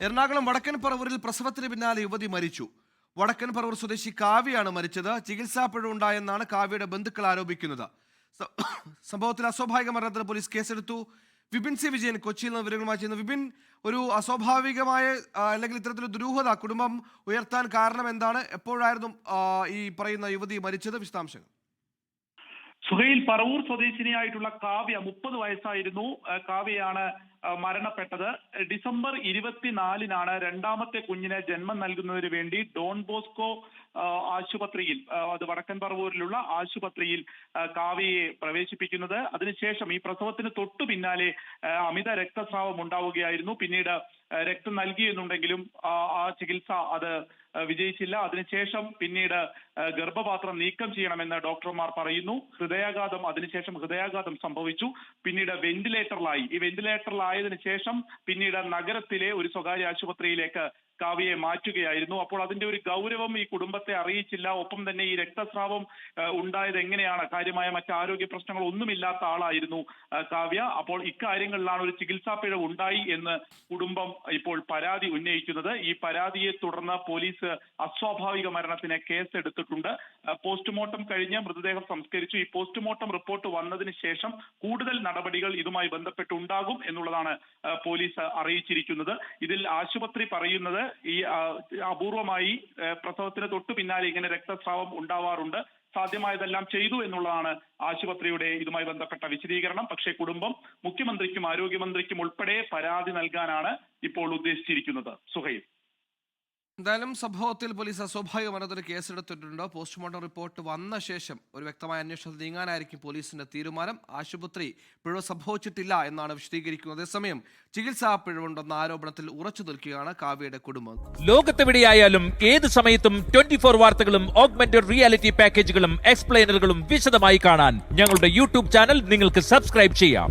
എറണാകുളം വടക്കൻ പറവൂരിൽ പ്രസവത്തിന് പിന്നാലെ യുവതി മരിച്ചു. വടക്കൻ പറവൂർ സ്വദേശി കാവ്യയാണ് മരിച്ചത്. ചികിത്സാ പിഴവുണ്ടായെന്നാണ് കാവ്യയുടെ ബന്ധുക്കൾ ആരോപിക്കുന്നത്. സംഭവത്തിൽ അസ്വാഭാവിക മരണത്തിന് പോലീസ് കേസെടുത്തു. വിപിൻ സി വിജയൻ കൊച്ചിയിൽ നിന്ന് വിവരങ്ങളുമായി ചെയ്യുന്നു. വിപിൻ, ഒരു അസ്വാഭാവികമായ അല്ലെങ്കിൽ ഇത്തരത്തിലൊരു ദുരൂഹത കുടുംബം ഉയർത്താൻ കാരണം എന്താണ്? എപ്പോഴായിരുന്നു ഈ പറയുന്ന യുവതി മരിച്ചത്? വിശദാംശങ്ങൾ. സുഹൈൽ, പറവൂർ സ്വദേശിനിയായിട്ടുള്ള കാവ്യ 30 വയസ്സായിരുന്നു. കാവ്യയാണ് മരണപ്പെട്ടത്. ഡിസംബർ 24-നാണ് രണ്ടാമത്തെ കുഞ്ഞിന് ജന്മം നൽകുന്നതിന് വേണ്ടി ഡോൺ ബോസ്കോ ആശുപത്രിയിൽ, അത് വടക്കൻ പറവൂരിലുള്ള ആശുപത്രിയിൽ കാവ്യയെ പ്രവേശിപ്പിക്കുന്നത്. അതിനുശേഷം ഈ പ്രസവത്തിന് തൊട്ടു പിന്നാലെ അമിത രക്തസ്രാവം ഉണ്ടാവുകയായിരുന്നു. പിന്നീട് രക്തം നൽകിയെന്നുണ്ടെങ്കിലും ആ ചികിത്സ അത് വിജയിച്ചില്ല. അതിനുശേഷം പിന്നീട് ഗർഭപാത്രം നീക്കം ചെയ്യണമെന്ന് ഡോക്ടർമാർ പറയുന്നു. അതിനുശേഷം ഹൃദയാഘാതം സംഭവിച്ചു. പിന്നീട് വെന്റിലേറ്ററിലായി. ഈ വെന്റിലേറ്ററിലായതിനു ശേഷം പിന്നീട് നഗരത്തിലെ ഒരു സ്വകാര്യ ആശുപത്രിയിലേക്ക് കാവ്യയെ മാറ്റുകയായിരുന്നു. അപ്പോൾ അതിന്റെ ഒരു ഗൗരവം ഈ കുടുംബത്തെ അറിയിച്ചില്ല. ഒപ്പം തന്നെ ഈ രക്തസ്രാവം ഉണ്ടായത് എങ്ങനെയാണ്, കാര്യമായ മറ്റ് ആരോഗ്യ പ്രശ്നങ്ങൾ ഒന്നുമില്ലാത്ത ആളായിരുന്നു കാവ്യ. അപ്പോൾ ഇക്കാര്യങ്ങളിലാണ് ഒരു ചികിത്സാ പിഴവ് ഉണ്ടായി എന്ന് കുടുംബം ഇപ്പോൾ പരാതി ഉന്നയിക്കുന്നത്. ഈ പരാതിയെ തുടർന്ന് പോലീസ് അസ്വാഭാവിക മരണത്തിന് കേസെടുത്തിട്ടുണ്ട്. പോസ്റ്റ്മോർട്ടം കഴിഞ്ഞ് മൃതദേഹം സംസ്കരിച്ചു. ഈ പോസ്റ്റ്മോർട്ടം റിപ്പോർട്ട് വന്നതിന് ശേഷം കൂടുതൽ നടപടികൾ ഇതുമായി ബന്ധപ്പെട്ടുണ്ടാകും എന്നുള്ളതാണ് പോലീസ് അറിയിച്ചിരിക്കുന്നത്. ഇതിൽ ആശുപത്രി പറയുന്നത് ഈ അപൂർവമായി പ്രസവത്തിന് തൊട്ടു പിന്നാലെ ഇങ്ങനെ രക്തസ്രാവം ഉണ്ടാവാറുണ്ട്, സാധ്യമായതെല്ലാം ചെയ്തു എന്നുള്ളതാണ് ആശുപത്രിയുടെ ഇതുമായി ബന്ധപ്പെട്ട വിശദീകരണം. പക്ഷേ കുടുംബം മുഖ്യമന്ത്രിക്കും ആരോഗ്യമന്ത്രിക്കും ഉൾപ്പെടെ പരാതി നൽകാനാണ് ഇപ്പോൾ ഉദ്ദേശിച്ചിരിക്കുന്നത്. സുഹൈൽ, എന്തായാലും സംഭവത്തിൽ പോലീസ് അസ്വാഭാവിക മരണത്തിന് കേസെടുത്തിട്ടുണ്ട്. പോസ്റ്റ്മോർട്ടം റിപ്പോർട്ട് വന്ന ശേഷം ഒരു വ്യക്തമായ അന്വേഷണത്തിൽ നീങ്ങാനായിരിക്കും പോലീസിന്റെ തീരുമാനം. ആശുപത്രി പിഴവ് സംഭവിച്ചിട്ടില്ല എന്നാണ് വിശദീകരിക്കുന്നത്. അതേസമയം ചികിത്സാ പിഴവുണ്ടെന്ന ആരോപണത്തിൽ ഉറച്ചു നിൽക്കുകയാണ് കാവ്യയുടെ കുടുംബം. ലോകത്തെവിടെയായാലും ഏത് സമയത്തും 24 വാർത്തകളും ഓഗ്മെന്റഡ് റിയാലിറ്റി പാക്കേജുകളും എക്സ്പ്ലെയിനറുകളും വിശദമായി കാണാൻ ഞങ്ങളുടെ യൂട്യൂബ് ചാനൽ നിങ്ങൾക്ക് സബ്സ്ക്രൈബ് ചെയ്യാം.